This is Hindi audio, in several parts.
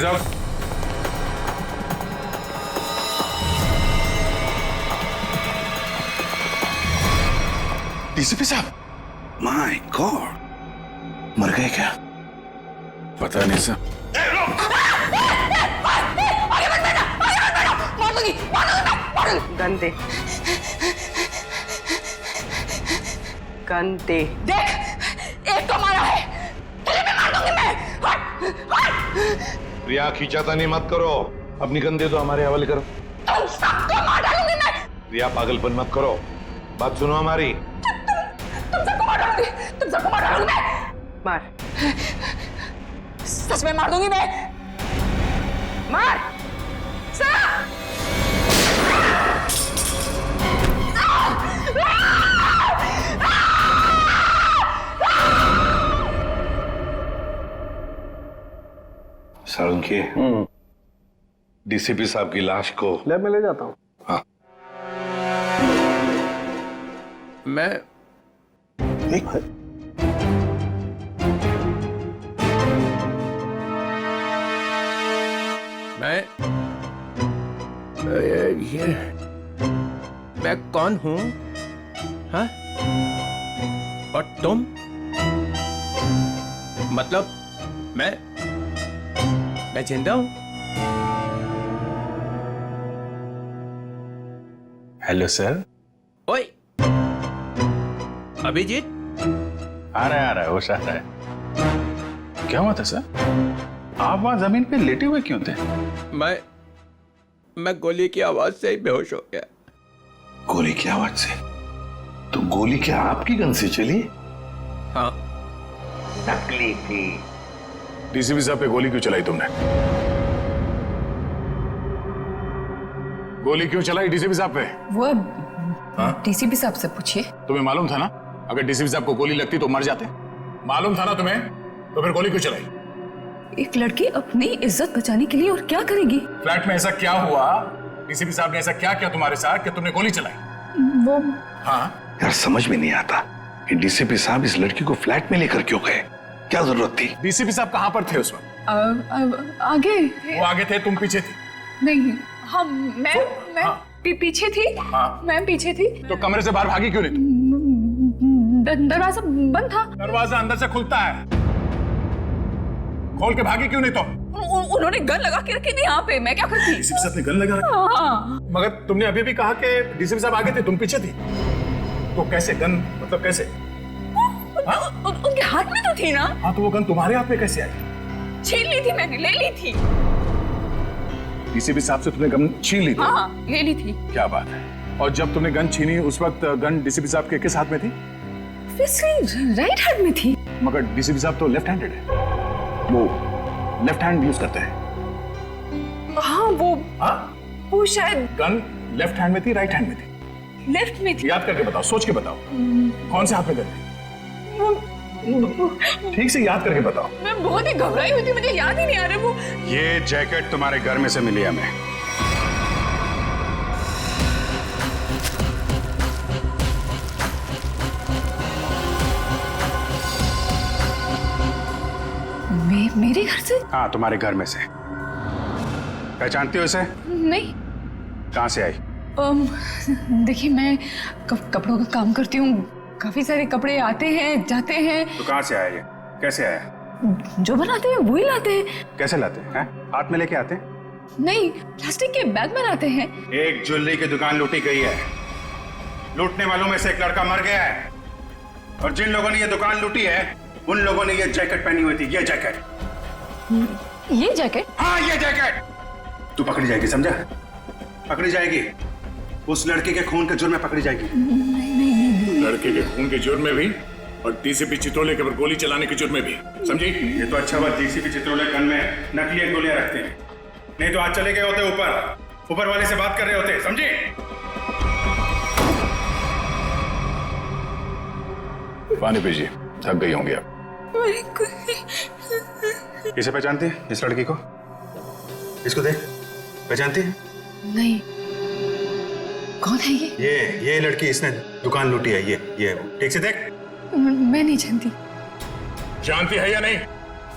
साहब। डीसीपी साहब, माय गॉड, मर गए क्या? पता नहीं सर। गन दे, गन दे। देख, एक तो मारा है, तुझे भी मार दूंगी मैं। हट, हट। प्रिया खींचातानी मत करो, अपनी गन दे दो, हमारे हवाले करो। तुम सबको मार डालूंगी मैं। प्रिया पागलपन मत करो, बात सुनो हमारी। तुम सबको मार डालूंगी, तुम सबको मार डालूंगी मैं। मार, सच में मार दूंगी मैं। मार। सालुंकी, डीसीपी साहब की लाश को लैब में ले जाता हूँ। हाँ। मैं ये मैं कौन हूँ? हाँ? और तुम? मतलब मैं जिंदा हूँ? Hello sir. ओए, अभिजीत? आ रहा है, होश आ रहा है। क्या हुआ था सर? आप वहां जमीन पे लेटे हुए क्यों थे? मैं गोली की आवाज से ही बेहोश हो गया। गोली की आवाज से? तो गोली क्या आपकी गन से चली? हाँ। नकली थी। डीसीपी साहब पे गोली क्यों चलाई तुमने? गोली क्यों चलाई डीसीपी साहब पे? वो डीसीपी साहब से पूछिए। तुम्हें मालूम था ना, अगर डीसीपी साहब को गोली लगती तो मर जाते? मालूम था ना तुम्हें, तो फिर गोली क्यों चलाई? एक लड़की अपनी इज्जत बचाने के लिए और क्या करेगी? फ्लैट में ऐसा क्या हुआ? डीसीपी साहब ने ऐसा क्या किया तुम्हारे साथ कि तुमने गोली चलाई? वो हाँ यार, समझ में नहीं आता कि डीसीपी साहब इस लड़की को फ्लैट में लेकर क्यों गए? क्या जरूरत थी? डीसीपी साहब कहाँ पर थे उस वक्त? आगे वो आगे थे, तुम पीछे थी? नहीं, हम मैं पीछे थी। हाँ। मैं पीछे थी। तो कमरे से बाहर भागी क्यों नहीं तुम? दरवाजा बंद था। दरवाजा अंदर से खुलता है, खोल के भागी क्यों नहीं तुम? उन्होंने गन लगा के रखी थी यहाँ पे, मैं क्या करती? डीसीपी साहब ने गन लगा रखी? हाँ। मगर तुमने अभी भी कहा कि डीसीपी साहब आगे थे, तुम पीछे थी, तो कैसे गन, मतलब कैसे? उनके हाथ में तो थी ना। हाँ, तो वो गन तुम्हारे हाथ में कैसे आई? छीन ली थी मैंने, ले ली थी। डीसीपी साहब से तुमने गन छीन ली थी? हाँ, ले ली थी। क्या बात है। और जब तुमने गन छीनी उस वक्त गन डीसीपी साहब के किस हाथ में थी? राइट हैंड में थी। मगर डीसीपी साहब तो लेफ्ट हैंडेड है, वो लेफ्ट हैंड यूज करते हैं। हाँ, वो शायद गन लेफ्ट हैंड में थी, राइट हैंड में थी? लेफ्ट में थी। याद करके बताओ, सोच के बताओ, कौन से हाथ में गन थी? ठीक से याद करके बताओ। मैं बहुत ही घबराई हुई थी, मुझे याद ही नहीं आ रहा। वो ये जैकेट तुम्हारे घर में से मिली हमें। मेरे घर से? हाँ, तुम्हारे घर में से। पहचानती हो इसे? नहीं। कहाँ से आई? देखिए, मैं कपड़ों का काम करती हूँ, काफी सारे कपड़े आते हैं जाते हैं। तो कहाँ से आया ये? कैसे आया? जो बनाते हैं वही लाते हैं। कैसे लाते हैं? हाथ में लेके आते हैं? नहीं, प्लास्टिक के बैग में लाते हैं। एक ज्वेलरी की दुकान लूटी गई है, लूटने वालों में से एक लड़का मर गया है, और जिन लोगों ने ये दुकान लूटी है उन लोगों ने ये जैकेट पहनी हुई थी। ये जैकेट। ये जैकेट? हाँ, ये जैकेट। तू पकड़ी जाएगी, समझा? पकड़ी जाएगी, उस लड़के के खून के जुर्म में पकड़ी जाएगी। नहीं। लड़के के खून के जुर्म में भी और डीसीपी चित्रोले के ऊपर गोली चलाने के जुर्म में भी, समझी? ये तो अच्छा हुआ डीसीपी चित्रोले गन में नकली गोलियां रखते हैं, नहीं तो आज चले गए होते ऊपर वाले से बात कर रहे होते, समझी? पानी पीजिए, थक गई होंगी आप। इसे पहचानती है, इस लड़की को? इसको देख, पहचानती है? नहीं। कौन है ये लड़की, इसने दुकान लूटी है। ये ठीक से देख। मैं नहीं जानती। जानती है या नहीं?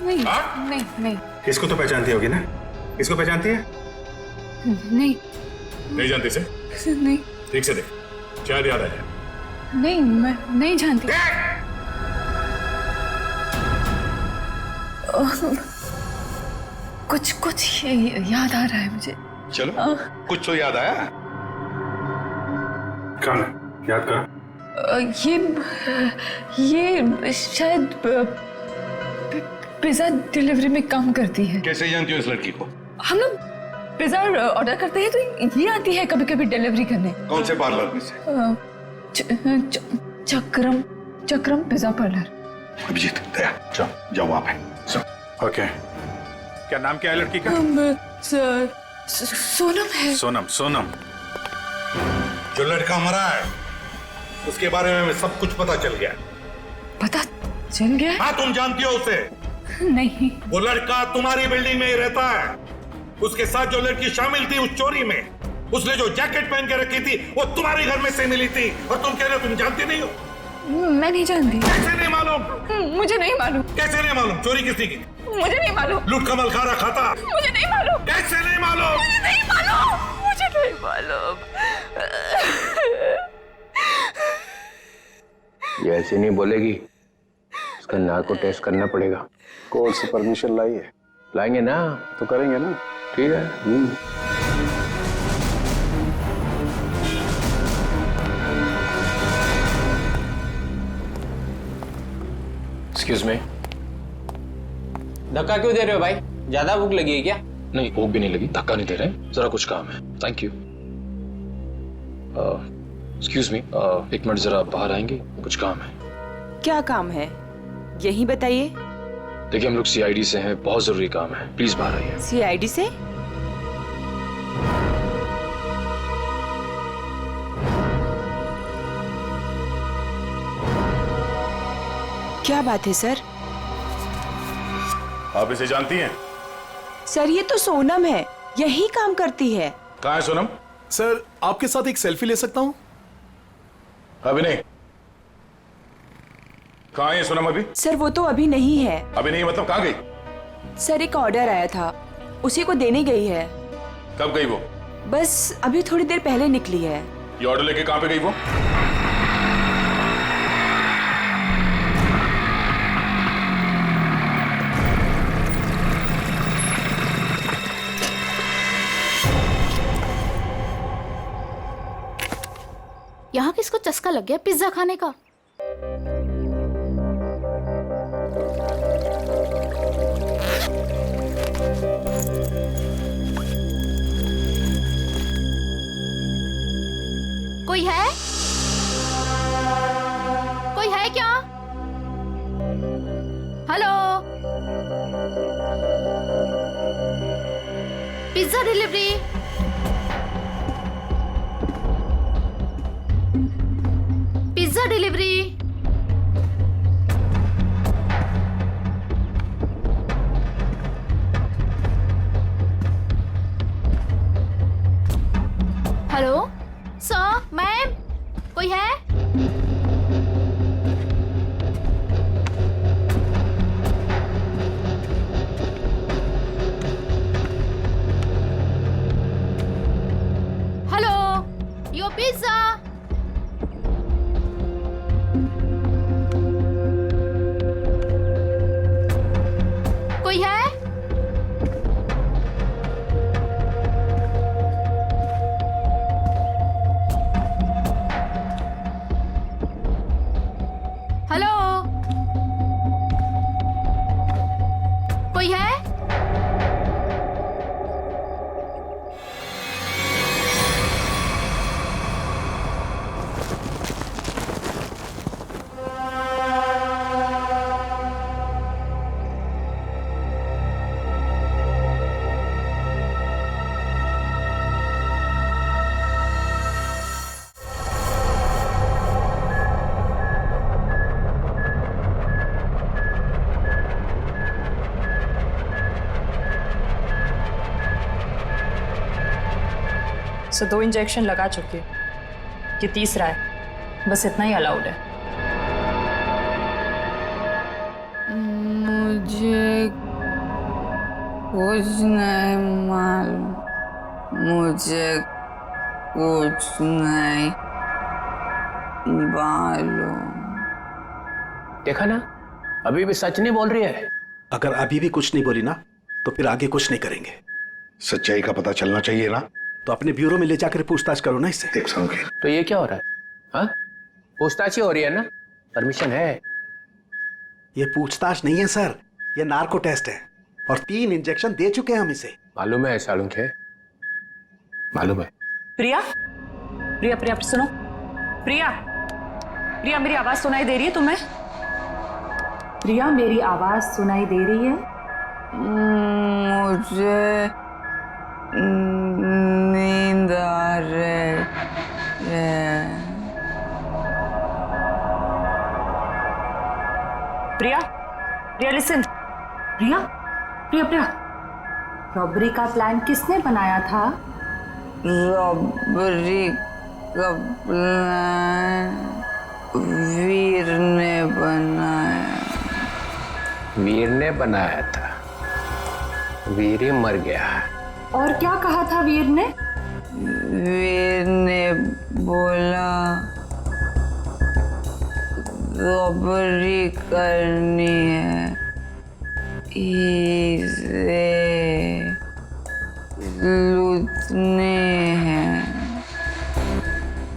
नहीं। हाँ? नहीं। इसको तो पहचानती होगी ना? इसको पहचानती है? नहीं नहीं जानती से? नहीं ठीक से देख, शायद याद आ जाए। नहीं, मैं नहीं जानती। कुछ कुछ याद आ रहा है मुझे। चलो कुछ तो याद आया। कौन है? याद कर। ये शायद पिज्जा डिलीवरी में काम करती है। कैसे जानती हो इस लड़की को? हम लोग पिज्जा ऑर्डर करते हैं तो ये आती है कभी कभी डिलीवरी करने। कौन से पार्लर में से? चक्रम चक्रम पिज्जा पार्लर। अभिजीत, दया, जाओ वहां पे। ओके, क्या नाम क्या है लड़की का? सोनम है। सोनम। सोनम, जो लड़का मरा है उसके बारे में सब कुछ पता चल गया। पता चल गया? हाँ, तुम जानती हो उसे? नहीं। वो लड़का तुम्हारी बिल्डिंग में ही रहता है। उसके साथ जो लड़की शामिल थी उस चोरी में, उसने जो जैकेट पहन के रखी थी वो तुम्हारे घर में से मिली थी, और तुम कह रहे हो तुम जानती नहीं हो? मैं नहीं जानती। कैसे नहीं मालूम? मुझे नहीं मालूम। कैसे नहीं मालूम? चोरी किसने की? मुझे नहीं मालूम। लूट कमल खारा खाता? मुझे नहीं मालूम। कैसे नहीं मालूम? मुझे नहीं मालूम। मुझे नहीं मालूम। ये ऐसे नहीं बोलेगी, इसका नार्को टेस्ट करना पड़ेगा। कोर्ट से परमिशन लाई है? लाएंगे ना तो करेंगे ना। ठीक है। Excuse me. धक्का क्यों दे रहे हो भाई? ज्यादा भूख लगी है क्या? नहीं, भूख भी नहीं लगी, धक्का नहीं दे रहे, जरा कुछ काम है। Thank you. एक्सक्यूज मी, एक मिनट जरा बाहर आएंगे, कुछ काम है। क्या काम है यही बताइए। देखिए, हम लोग सीआईडी से हैं, बहुत जरूरी काम है, प्लीज बाहर आइए। सीआईडी से? क्या बात है सर? आप इसे जानती हैं? सर ये तो सोनम है, यही काम करती है। कहाँ है सोनम? सर, आपके साथ एक सेल्फी ले सकता हूँ? अभी नहीं। कहाँ है सोनम अभी? सर वो तो अभी नहीं है। अभी नहीं मतलब कहाँ गई? सर एक ऑर्डर आया था, उसी को देने गई है। कब गई वो? बस अभी थोड़ी देर पहले निकली है। ये ऑर्डर लेके कहाँ पे गई वो? यहाँ किसको चस्का लग गया पिज्जा खाने का? कोई है? कोई है क्या? Hello, pizza delivery. Pizza delivery. Hello sir, ma'am, कोई है? हेलो, यो पिज्जा। कोई है? हेलो, कोई है? सो 2 इंजेक्शन लगा चुकी हूँ, ये तीसरा है, बस इतना ही अलाउड है। मुझे कुछ नहीं मालूम, मुझे कुछ नहीं मालूम। देखा ना, अभी भी सच नहीं बोल रही है। अगर अभी भी कुछ नहीं बोली ना तो फिर आगे कुछ नहीं करेंगे। सच्चाई का पता चलना चाहिए ना। तो अपने ब्यूरो में ले जाकर पूछताछ करो ना इससे। देख संकेत, तो ये क्या हो रहा है? हाँ, पूछताछ ही हो रही है ना, परमिशन है। ये पूछताछ नहीं है सर, ये नार्को टेस्ट है और 3 इंजेक्शन दे चुके हैं हम इसे। मालूम है सालुंखे, मालूम है। प्रिया, प्रिया, प्रिया सुनो। प्रिया, प्रिया मेरी आवाज सुनाई दे रही है तुम्हें? प्रिया मेरी आवाज सुनाई दे रही है? मुझे नींद आ रही है। प्रिया, प्रिया लिसन। प्रिया, प्रिया, प्रिया, रॉबरी का प्लान किसने बनाया था? रॉबरी का प्लान वीर ने बनाया। वीर ने बनाया था, वीर ही मर गया। और क्या कहा था वीर ने? वीर ने बोला रॉबरी करनी है, इसे लूटने हैं।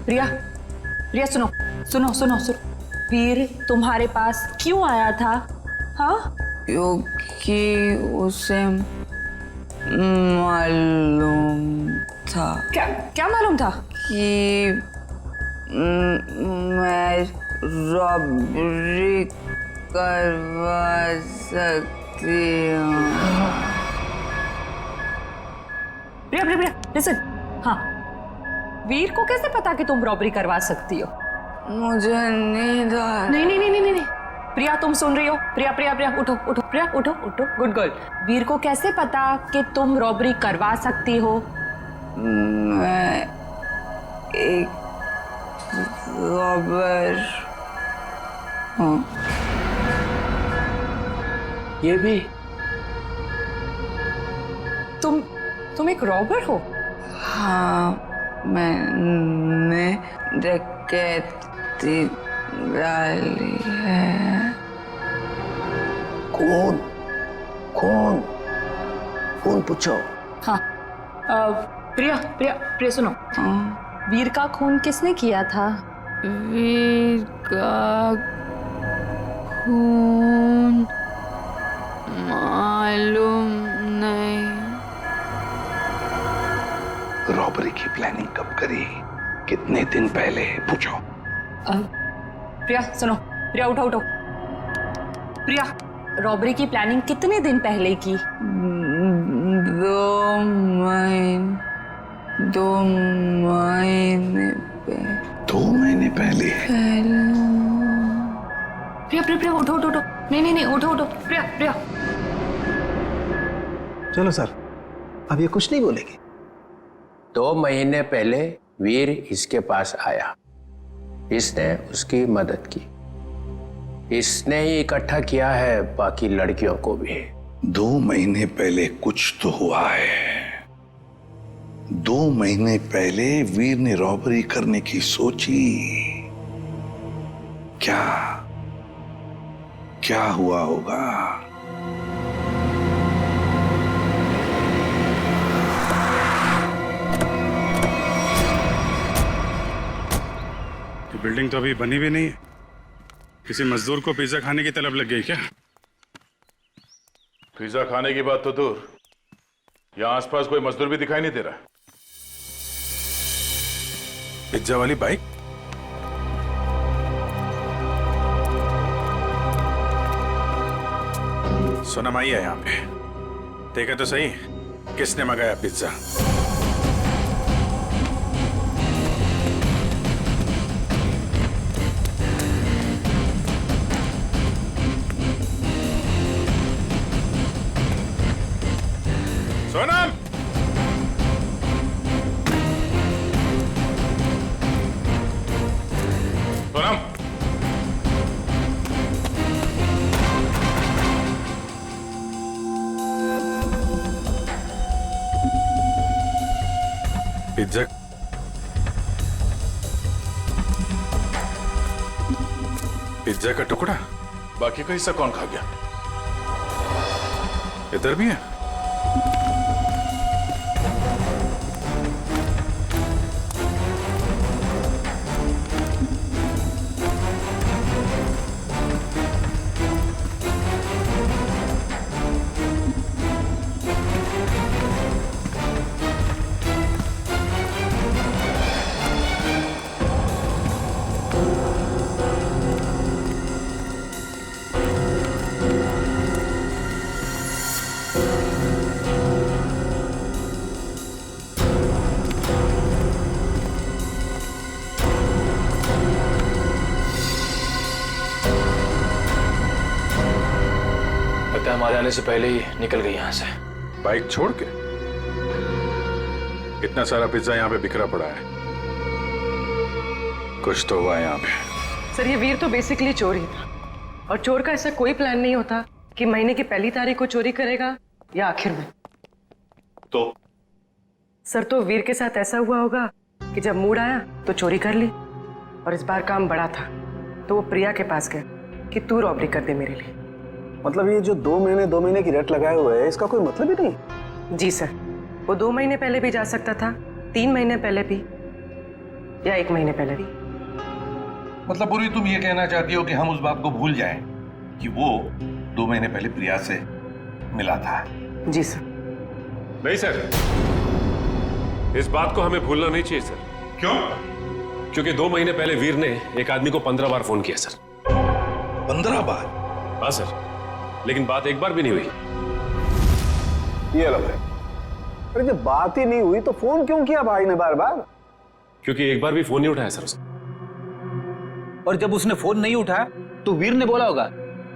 प्रिया, प्रिया सुनो, सुनो, सुनो, सुनो। वीर तुम्हारे पास क्यों आया था? हाँ, क्योंकि उसे मालूम था। क्या क्या मालूम था? कि मैं रॉबरी करवा सकती हूँ। प्रिया, प्रिया, प्रिया लिसन। हाँ, वीर को कैसे पता कि तुम रॉबरी करवा सकती हो? मुझे नींद आ नहीं, नहीं, नहीं, नहीं, नहीं। प्रिया तुम सुन रही हो? प्रिया, प्रिया, प्रिया उठो, उठो, प्रिया उठो, उठो, गुड गर्ल। वीर को कैसे पता कि तुम रॉबरी करवा सकती हो? मैं एक रॉबर हूँ। ये भी तुम एक रॉबर हो? हाँ, मैंने डकैती डाली है। कौन कौन कौन पूछो? हाँ, प्रिया, प्रिया, प्रिया सुनो। वीर का खून किसने किया था? वीर का खून मालूम नहीं। रॉबरी की प्लानिंग कब करी, कितने दिन पहले, पूछो। प्रिया सुनो, प्रिया उठो, उठो। प्रिया, रॉबरी की प्लानिंग कितने दिन पहले की? 2 महीने पहले। 2 महीने पहले? प्रिया, प्रिया, प्रिया उठो, उठो, उठो। नहीं, नहीं, नहीं, उठो, उठो। प्रिया, प्रिया। चलो सर, अब ये कुछ नहीं बोलेगी। 2 महीने पहले वीर इसके पास आया, इसने उसकी मदद की, इसने ही इकट्ठा किया है बाकी लड़कियों को भी। 2 महीने पहले कुछ तो हुआ है। 2 महीने पहले वीर ने रॉबरी करने की सोची। क्या हुआ होगा? बिल्डिंग तो अभी बनी भी नहीं है। किसी मजदूर को पिज्जा खाने की तलब लग गई क्या? पिज्जा खाने की बात तो दूर, यहाँ आसपास कोई मजदूर भी दिखाई नहीं दे रहा। पिज्जा वाली बाइक? सोनम आई है यहाँ पे, देखा तो सही किसने मंगाया pizza. Sonam, Sonam, pizza pizza का टुकड़ा, बाकी का हिस्सा कौन खा गया? इधर भी है। हमारे आने से पहले ही निकल गई यहाँ से। बाइक छोड़ के? इतना सारा पिज्जा यहाँ पे बिखरा पड़ा है, कुछ तो हुआ है यहाँ पे। सर ये वीर तो बेसिकली चोर ही था, और चोर का ऐसा कोई प्लान नहीं होता कि महीने की पहली तारीख को चोरी करेगा या आखिर में। तो सर तो वीर के साथ ऐसा हुआ होगा कि जब मूड आया तो चोरी कर ली, और इस बार काम बड़ा था तो वो प्रिया के पास गया कि तू रॉबरी कर दे मेरे लिए। मतलब ये जो 2 महीने की रेट लगाए हुए है, इसका कोई मतलब ही नहीं? जी सर, वो 2 महीने पहले भी जा सकता था, 3 महीने पहले भी, या 1 महीने पहले भी। मतलब पूरी तुम ये कहना चाहती हो कि हम उस बात को भूल जाएं कि वो 2 महीने पहले प्रिया से मिला था? जी सर। नहीं सर, इस बात को हमें भूलना नहीं चाहिए सर। क्यों? क्योंकि 2 महीने पहले वीर ने एक आदमी को 15 बार फोन किया सर। 15 बार? हाँ सर, लेकिन बात एक बार भी नहीं हुई। ये अलग है। अरे जब बात ही नहीं हुई तो फोन क्यों किया भाई ने बार बार? क्योंकि एक बार भी फोन नहीं उठाया सर उसने। और जब उसने फोन नहीं उठाया तो वीर ने बोला होगा,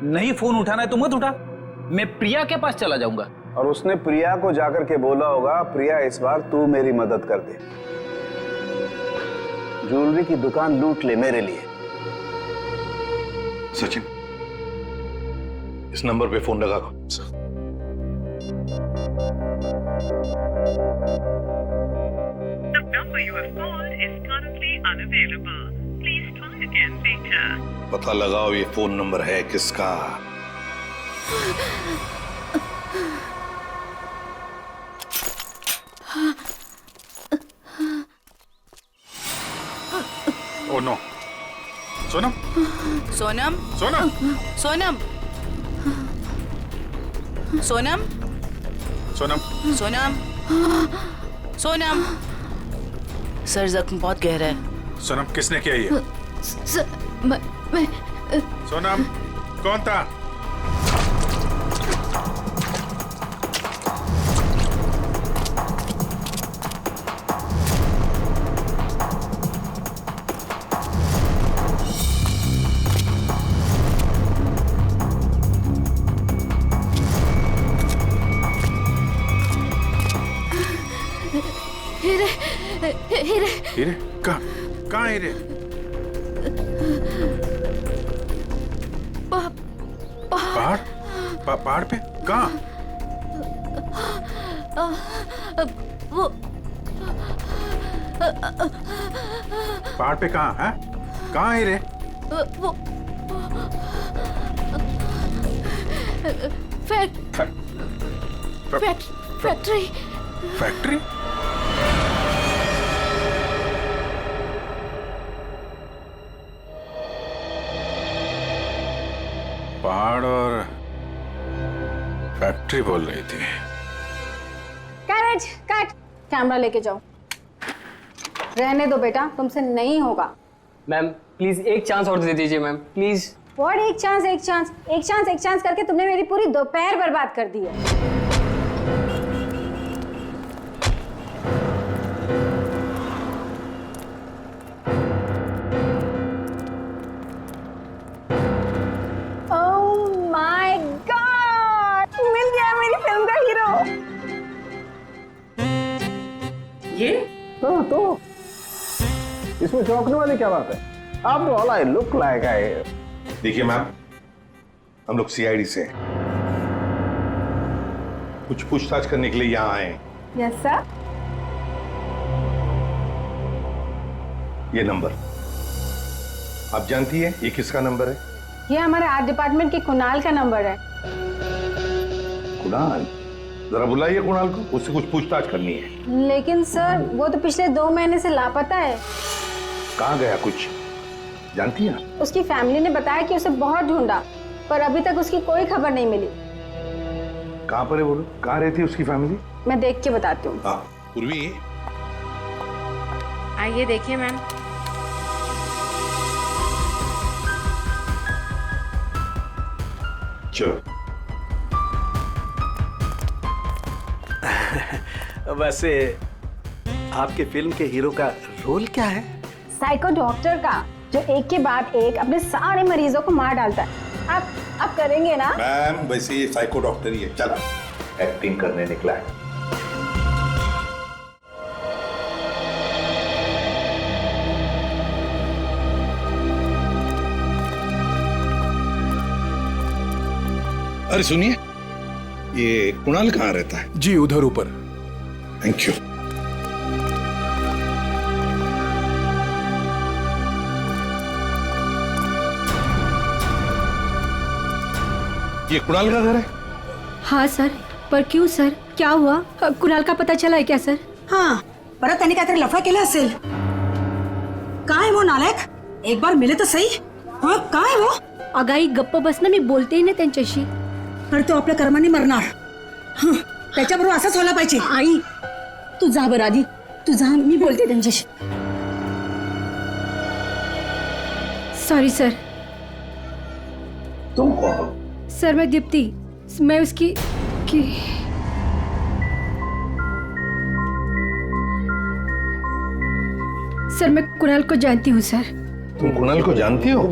नहीं फोन उठाना है तो मत उठा, मैं प्रिया के पास चला जाऊंगा। और उसने प्रिया को जाकर के बोला होगा, प्रिया इस बार तू मेरी मदद कर दे, ज्वेलरी की दुकान लूट ले मेरे लिए। सचिन, इस नंबर पे फोन लगा। पता लगाओ ये फोन नंबर है किसका। Oh no. Sonam? Sonam? Sonam? Sonam? Sonam? Sonam? Sonam? Sonam? Sir जख्म बहुत गहरा है। सोनम किसने किया ये? मैं सोनम कौन था? हीरे? कहाँ हीरे? पहाड़? पहाड़ पे? कहाँ? वो पहाड़ पे कहाँ है? कहाँ हीरे? वो फैक्ट्री। फैक्ट्री? पहाड़ और फैक्ट्री बोल रही थी। कैरेज कट, कैमरा लेके जाओ। रहने दो बेटा, तुमसे नहीं होगा। मैम प्लीज एक चांस और दे दीजिए मैम, प्लीज। व्हाट एक चांस करके तुमने मेरी पूरी दोपहर बर्बाद कर दी है। ये? हाँ तो इसमें चौंकने वाली क्या बात है? आप all I look like I. देखिए मैम, हम लोग सीआईडी से कुछ पूछताछ करने के लिए यहाँ आए हैं। Yes sir. ये नंबर आप जानती है ये किसका नंबर है? ये हमारे आर्ट डिपार्टमेंट के कुणाल का नंबर है। कुणाल? जरा बुलाइए कुणाल को, उससे कुछ पूछताछ करनी है। लेकिन सर वो तो पिछले 2 महीने से लापता है। कहाँ गया कुछ जानती है? उसकी फैमिली ने बताया कि उसे बहुत ढूंढा पर अभी तक उसकी कोई खबर नहीं मिली। कहाँ पर है बोलो, कहाँ रहती है उसकी फैमिली? मैं देख के बताती हूँ। हाँ पूर्वी, आइए देखिए मैम। चलो। वैसे आपके फिल्म के हीरो का रोल क्या है? साइको डॉक्टर का, जो एक के बाद एक अपने सारे मरीजों को मार डालता है। आप करेंगे ना? मैम वैसे ये साइको डॉक्टर ही है, चलो एक्टिंग करने निकला है। अरे सुनिए, ये कुणाल कहाँ रहता है? जी उधर ऊपर। Thank you. ये कुणाल का घर है? हाँ सर, पर क्यों सर, क्या हुआ? कुणाल का पता चला है क्या सर? हाँ, परत त्यांनी काहीतरी लफडा केला असेल. काय वो नालायक? एक बार मिले तो सही. हाँ, काय वो? अगाई गप्प बस ना, मी बोलते ना त्यांच्याशी. तर तो आपल्या कर्माने मरणार. हं, त्याच्याबरोबर असंच व्हायला पाहिजे. आई, तू जा बरं आधी. तू जा, मी बोलते त्यांच्याशी. Sorry sir. तुम कौन? सर मैं दीप्ति, मैं उसकी सर मैं कुणाल को जानती हूँ सर। तुम कुणाल को जानती हो?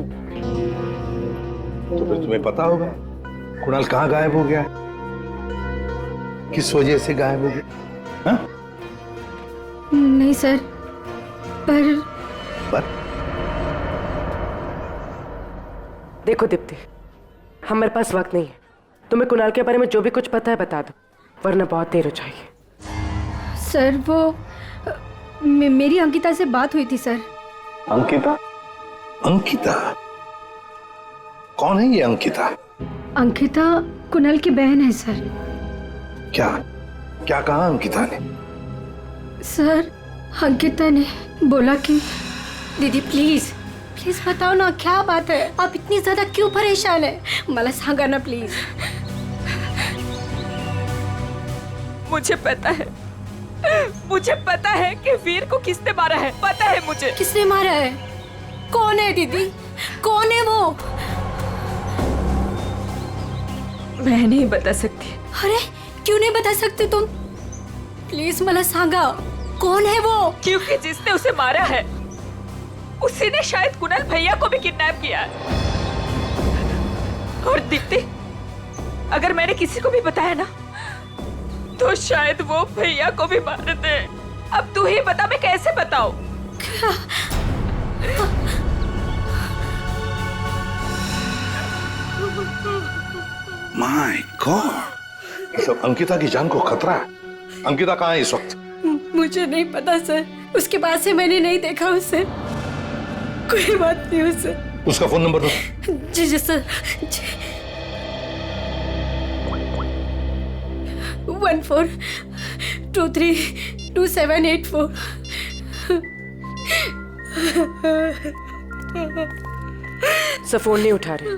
तो फिर तुम्हें पता होगा कुणाल कहाँ गायब हो गया, किस वजह से गायब हो गया? हाँ? नहीं सर, पर देखो दीप्ति, हमारे पास वक्त नहीं है। तुम्हें कुणाल के बारे में जो भी कुछ पता है बता दो, वरना बहुत देर हो जाएगी। सर वो मेरी अंकिता से बात हुई थी सर। अंकिता? अंकिता कौन है ये अंकिता? अंकिता कुणाल की बहन है सर। क्या क्या कहा अंकिता ने? सर अंकिता ने बोला कि दीदी प्लीज प्लीज बताओ ना क्या बात है, आप इतनी ज्यादा क्यों परेशान है, मला सांगा ना प्लीज। मुझे पता है कि वीर को किसने मारा है, पता है मुझे। किसने मारा है? कौन है दीदी, कौन है वो? मैं नहीं बता सकती। अरे क्यों नहीं बता सकते तुम? प्लीज मला सांगा कौन है वो? क्योंकि जिसने उसे मारा है उसी ने शायद कुणाल भैया को भी किडनैप किया है। और दीप्ति, अगर मैंने किसी को भी बताया ना तो शायद वो भैया को भी मार दे। अब तू ही बता, मैं कैसे बताऊं? माय गॉड, सब अंकिता की जान को खतरा है। अंकिता कहाँ है इस वक्त? मुझे नहीं पता सर, उसके बाद से मैंने नहीं देखा उसे, कोई बात नहीं उसे। उसका फोन नंबर दो। जी जी सर। 14232784। सब फोन नहीं उठा रहे।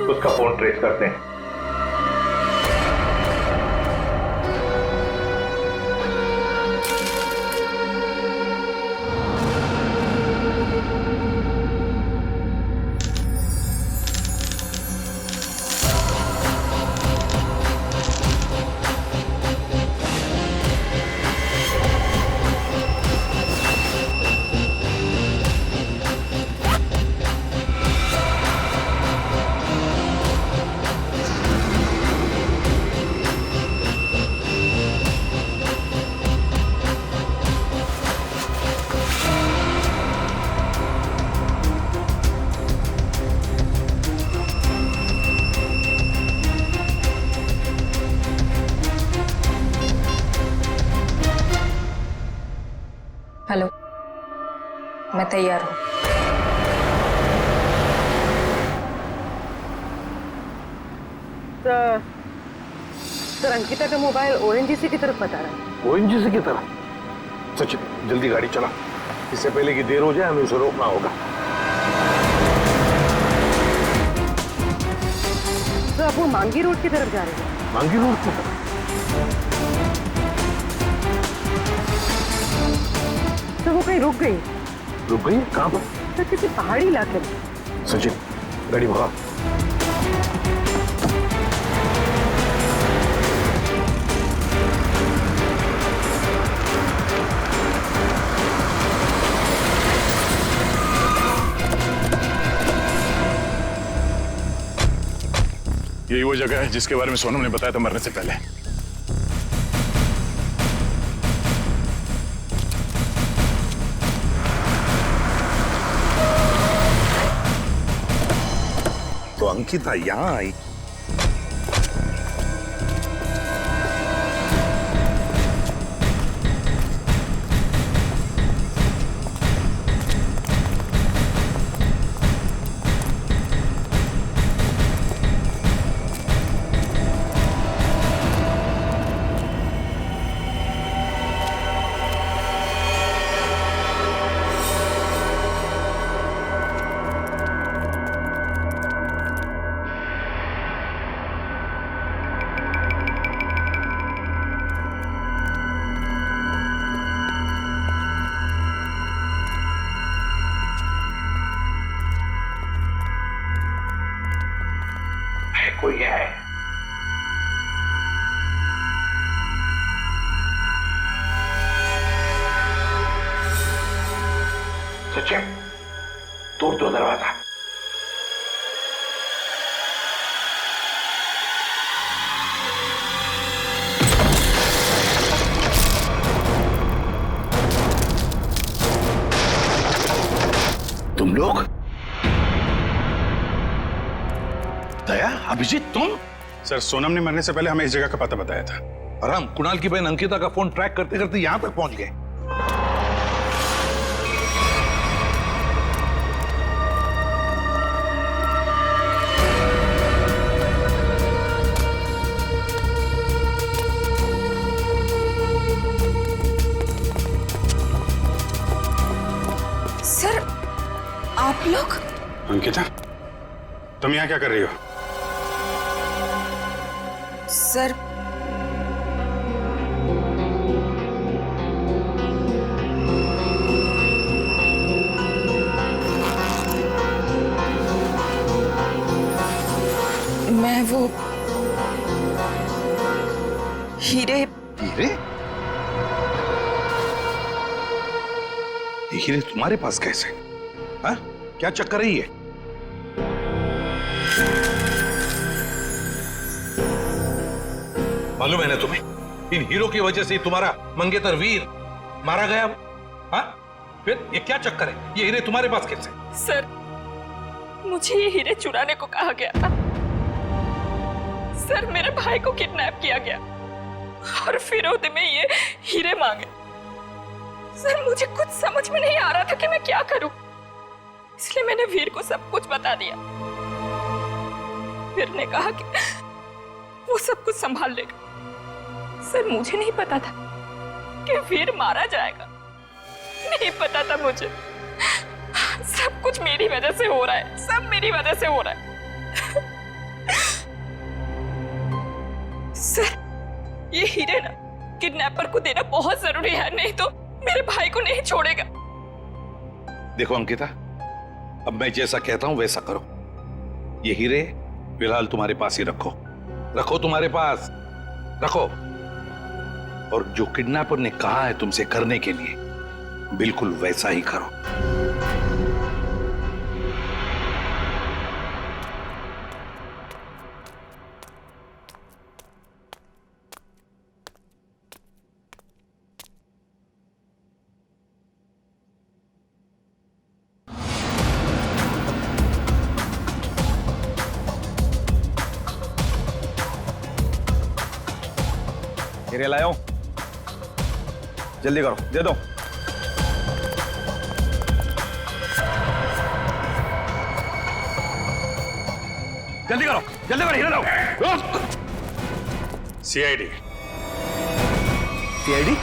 उसका फोन ट्रेस करते हैं। हेलो, मैं तैयार हूँ। सर अंकिता का मोबाइल ओएनजीसी की तरफ बता रहा है। ओएनजीसी की तरफ? सचिन जल्दी गाड़ी चला, इससे पहले कि देर हो जाए हमें उसे रोकना होगा। तो अब वो मांगी रोड की तरफ जा रहे हैं। मांगी रोड की तरफ? तो वो कहीं रुक गई। रुक गई? कहाँ पर? सर किसी पहाड़ी इलाके में। सचिन गाड़ी भगा। यही वो जगह है जिसके बारे में सोनम ने बताया था मरने से पहले। तो अंकिता यहाँ आई। कोई है? सचिन तोड़ दो दरवाजा। तुम लोग? दया, अभिजीत तुम? सर सोनम ने मरने से पहले हमें इस जगह का पता बताया था और हम कुणाल की बहन अंकिता का फोन ट्रैक करते करते यहां तक पहुंच गए। सर आप लोग? अंकिता तुम यहाँ क्या कर रही हो? सर मैं वो हीरे। हीरे? ये हीरे तुम्हारे पास कैसे? हाँ? क्या चक्कर है ये? मालूम है ना तुम्हें, इन हीरो की वजह से तुम्हारा मंगेतर वीर मारा गया। हाँ? फिर ये क्या चक्कर है? ये हीरे तुम्हारे पास कैसे? सर मुझे ये हीरे चुराने को कहा गया था। सर मेरे भाई को किडनैप किया गया और फिरौती में ये हीरे मांगे। सर मुझे कुछ समझ में नहीं आ रहा था कि मैं क्या करूं, इसलिए मैंने वीर को सब कुछ बता दिया। वीर ने कहा कि वो सब कुछ संभाल लेगा। सर मुझे नहीं पता था कि वीर मारा जाएगा, नहीं पता था मुझे। सब कुछ मेरी वजह से हो रहा है, सब मेरी वजह से हो रहा है। सर ये हीरे ना किडनैपर को देना बहुत जरूरी है, नहीं तो मेरे भाई को नहीं छोड़ेगा। देखो अंकिता, अब मैं जैसा कहता हूं वैसा करो। ये हीरे फिलहाल तुम्हारे पास ही रखो, रखो तुम्हारे पास रखो। और जो किडनैपर ने कहा है तुमसे करने के लिए, बिल्कुल वैसा ही करो। हीरे लाओ, जल्दी करो, दे दो। जल्दी करो, जल्दी करो, हीरे लाओ। सीआईडी। सीआईडी?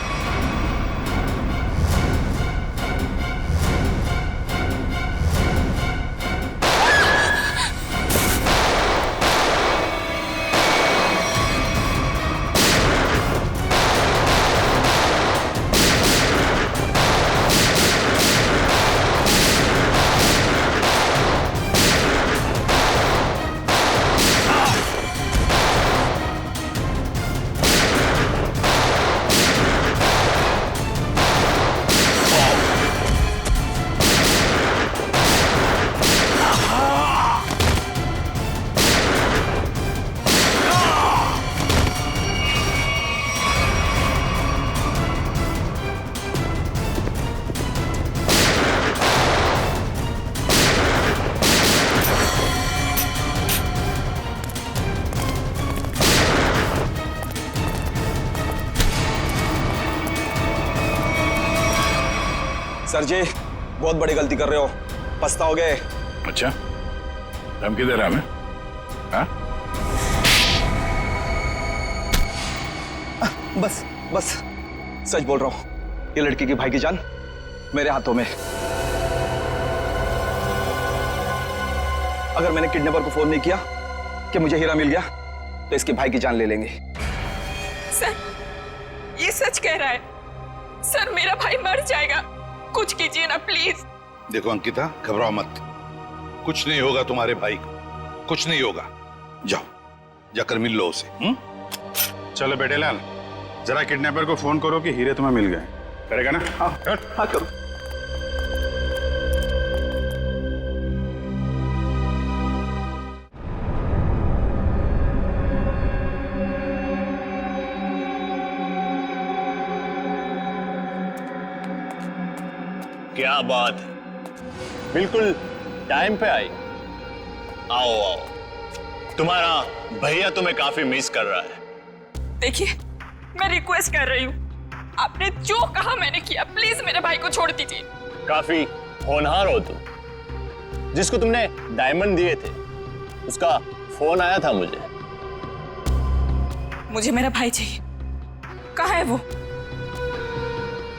सर जी बहुत बड़ी गलती कर रहे हो, पछताओगे। अच्छा, धमकी दे रहा है हमें? हाँ? बस बस सच बोल रहा हूं, ये लड़की की भाई की जान मेरे हाथों में। अगर मैंने किडनैपर को फोन नहीं किया कि मुझे हीरा मिल गया तो इसके भाई की जान ले लेंगे। सर ये सच कह रहा है। सर मेरा भाई मर जाएगा, कुछ कीजिए ना प्लीज। देखो अंकिता, घबराओ मत, कुछ नहीं होगा तुम्हारे भाई को, कुछ नहीं होगा। जाओ, जाकर मिल लो उसे। चलो बेटे लाल, जरा किडनैपर को फोन करो कि हीरे तुम्हें मिल गए। करेगा ना? हाँ हाँ करो। क्या बात है, बिल्कुल टाइम पे आई। आओ आओ, तुम्हारा भैया तुम्हें काफी मिस कर रहा है। देखिए मैं रिक्वेस्ट कर रही हूँ, आपने जो कहा मैंने किया, प्लीज मेरे भाई को छोड़ दीजिए। काफी होनहार हो तुम। जिसको तुमने डायमंड दिए थे उसका फोन आया था मुझे। मुझे मेरा भाई चाहिए। कहाँ है वो?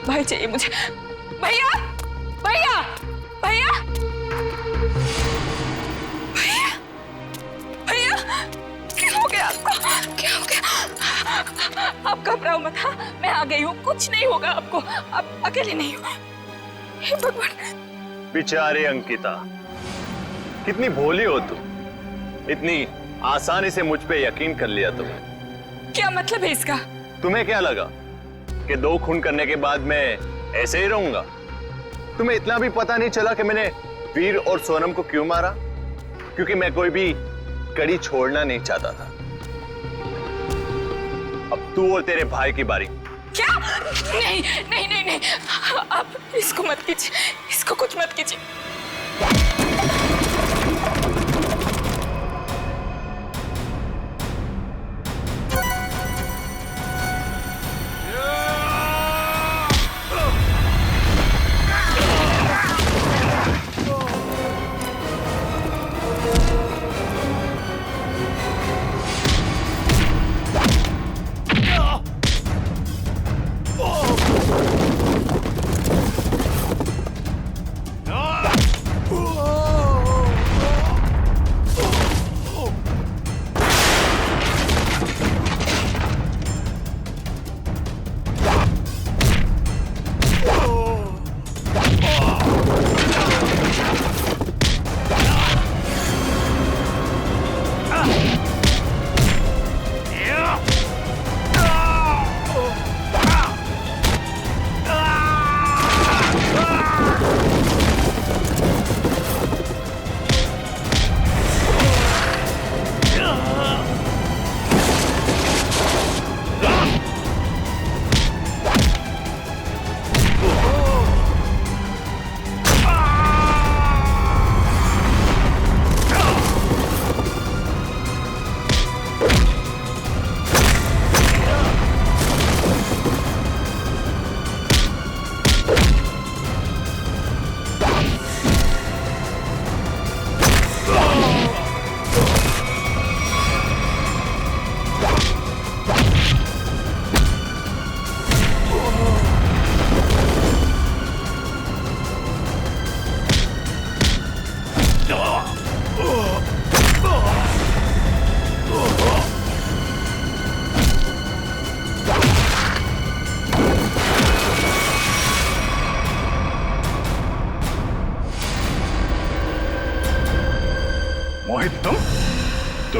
भाई चाहिए मुझे। भैया भैया भैया भैया भैया, क्या हो गया आपको? क्या हो गया? आप घबराओ मत। हाँ मैं आ गई हूँ, कुछ नहीं होगा आपको, आप अकेले नहीं हो। हे भगवान। बेचारी अंकिता, कितनी भोली हो तुम, इतनी आसानी से मुझ पे यकीन कर लिया तुमने। क्या मतलब है इसका? तुम्हें क्या लगा कि 2 खून करने के बाद मैं ऐसे ही रहूंगा? तुम्हें इतना भी पता नहीं चला कि मैंने वीर और सोनम को क्यों मारा? क्योंकि मैं कोई भी कड़ी छोड़ना नहीं चाहता था। अब तू और तेरे भाई की बारी। क्या? नहीं नहीं नहीं नहीं, आप इसको मत कीजिए, इसको कुछ मत कीजिए।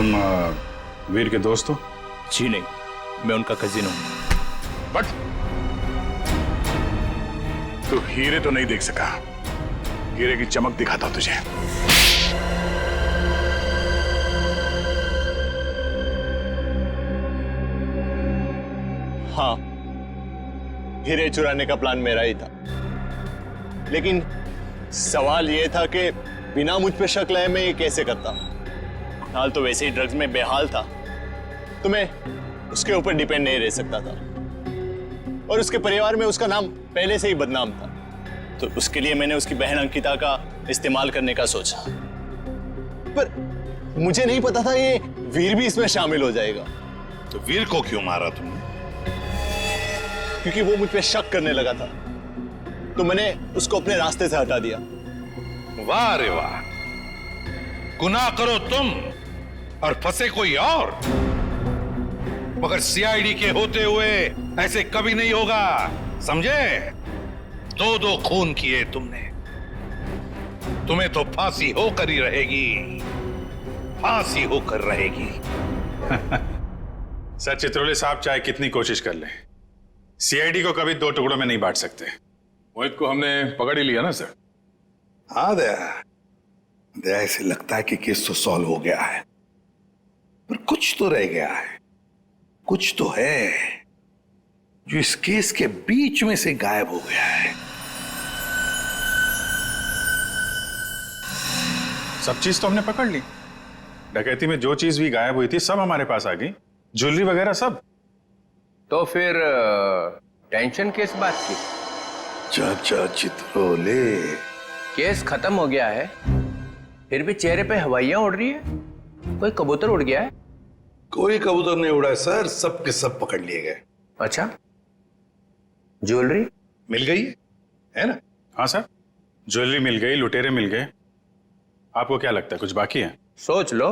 तुम वीर के दोस्त हो? जी नहीं, मैं उनका कजिन हूं। बट तू हीरे तो नहीं देख सका। हीरे की चमक दिखाता हूं तुझे। हाँ, हीरे चुराने का प्लान मेरा ही था, लेकिन सवाल यह था कि बिना मुझ पे शक लाए मैं ये कैसे करता। हाल तो वैसे ही ड्रग्स में बेहाल था, तो मैं उसके ऊपर डिपेंड नहीं रह सकता था, और उसके परिवार में उसका नाम पहले से ही बदनाम था, तो उसके लिए मैंने उसकी बहन अंकिता का इस्तेमाल करने का सोचा। पर मुझे नहीं पता था ये वीर भी इसमें शामिल हो जाएगा। तो वीर को क्यों मारा तुमने? क्योंकि वो मुझ पे शक करने लगा था, तो मैंने उसको अपने रास्ते से हटा दिया। वाह रे वाह, गुनाह करो तुम और फंसे कोई और, मगर सीआईडी के होते हुए ऐसे कभी नहीं होगा, समझे? दो खून किए तुमने, तुम्हें तो फांसी होकर ही रहेगी, फांसी होकर रहेगी। सर चित्रोले साहब चाहे कितनी कोशिश कर ले, सीआईडी को कभी दो टुकड़ों में नहीं बांट सकते। मोहित को हमने पकड़ ही लिया ना सर। हाँ दया, ऐसे लगता है कि केस तो सॉल्व हो गया है, पर कुछ तो रह गया है, कुछ तो है जो इस केस के बीच में से गायब हो गया है। सब चीज तो हमने पकड़ ली। डकैती में जो चीज भी गायब हुई थी सब हमारे पास आ गई, ज्वेलरी वगैरह सब। तो फिर टेंशन किस बात की? चाचा चित्रोले, केस खत्म हो गया है, फिर भी चेहरे पे हवाइयां उड़ रही है। कोई कबूतर उड़ गया है? कोई कबूतर नहीं उड़ा है सर, सब के सब पकड़ लिए गए। अच्छा, ज्वेलरी मिल गई है ना? हाँ सर, ज्वेलरी मिल गई, लुटेरे मिल गए। आपको क्या लगता है कुछ बाकी है? सोच लो।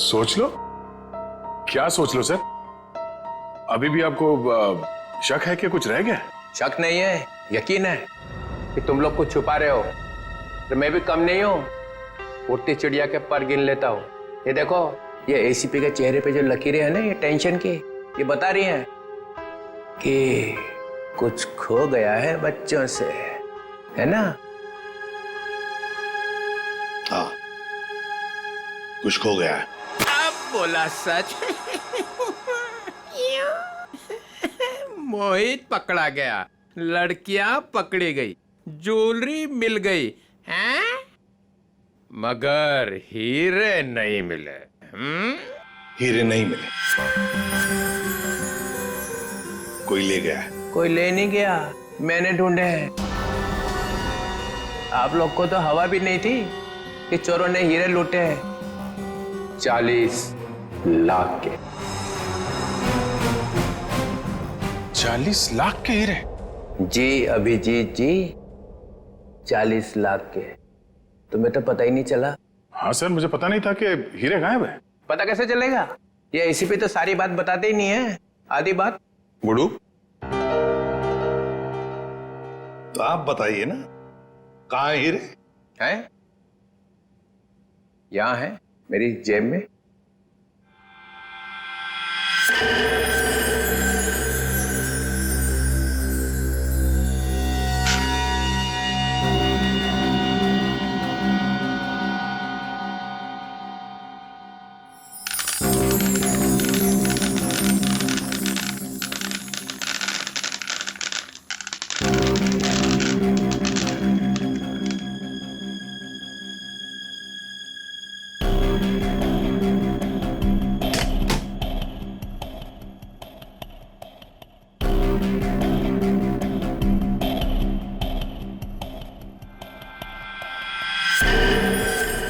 सोच लो? क्या सोच लो सर? अभी भी आपको शक है कि कुछ रह गया? शक नहीं है, यकीन है कि तुम लोग कुछ छुपा रहे हो। तो मैं भी कम नहीं हूं, उड़ती चिड़िया के पर गिन लेता हूं। ये देखो, ये एसीपी के चेहरे पे जो लकीरें हैं ना, ये टेंशन की, ये बता रही हैं कि कुछ खो गया है बच्चों से, है ना? हाँ, कुछ खो गया है। अब बोला सच। मोहित पकड़ा गया, लड़कियां पकड़ी गई, ज्वेलरी मिल गई, हैं? मगर हीरे नहीं मिले। हीरे नहीं मिले, कोई ले गया है। कोई ले नहीं गया, मैंने ढूंढे हैं। आप लोग को तो हवा भी नहीं थी कि चोरों ने हीरे लूटे हैं 40 लाख के। 40 लाख के हीरे? जी अभिजीत जी, 40 लाख के। तुम्हें तो पता ही नहीं चला। हाँ सर, मुझे पता नहीं था कि हीरे गायब है। पता कैसे चलेगा? ये इसी पे तो सारी बात बताते ही नहीं है, आधी बात। गुडू, तो आप बताइए ना, कहाँ है हीरे? हैं? यहां है, मेरी जेब में।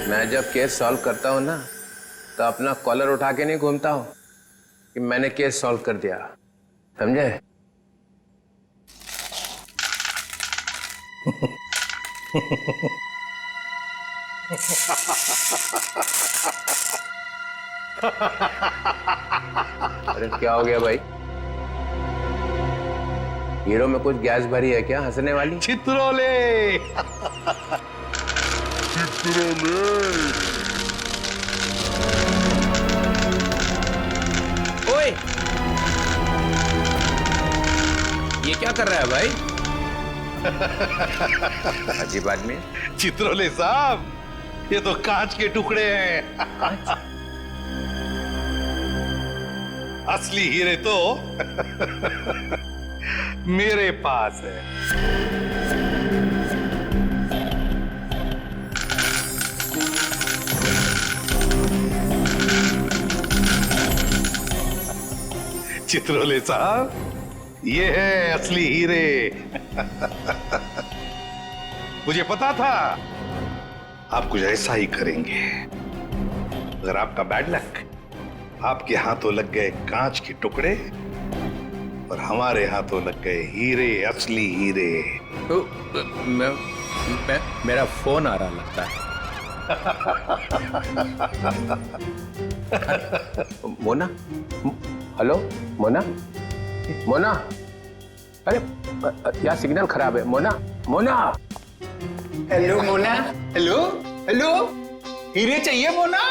मैं जब केस सॉल्व करता हूं ना, तो अपना कॉलर उठा के नहीं घूमता हूं कि मैंने केस सॉल्व कर दिया, समझे? अरे क्या हो गया भाई? हीरो में कुछ गैस भरी है क्या हंसने वाली? चित्रोले, ये क्या कर रहा है भाई? अजीब आदमी। चित्रोले साहब, ये तो कांच के टुकड़े हैं। असली हीरे तो मेरे पास है। चित्रोले साहब, ये है असली हीरे। मुझे पता था आप कुछ ऐसा ही करेंगे। अगर आपका बैड लक, आपके हाथों लग गए कांच के टुकड़े और हमारे हाथों लग गए हीरे, असली हीरे। तो मेरा फोन आ रहा लगता है। मोना, हेलो मोना, मोना, अरे यार सिग्नल खराब है। Mona, Mona. Hello Mona. Hello hello, हीरे चाहिए मोना?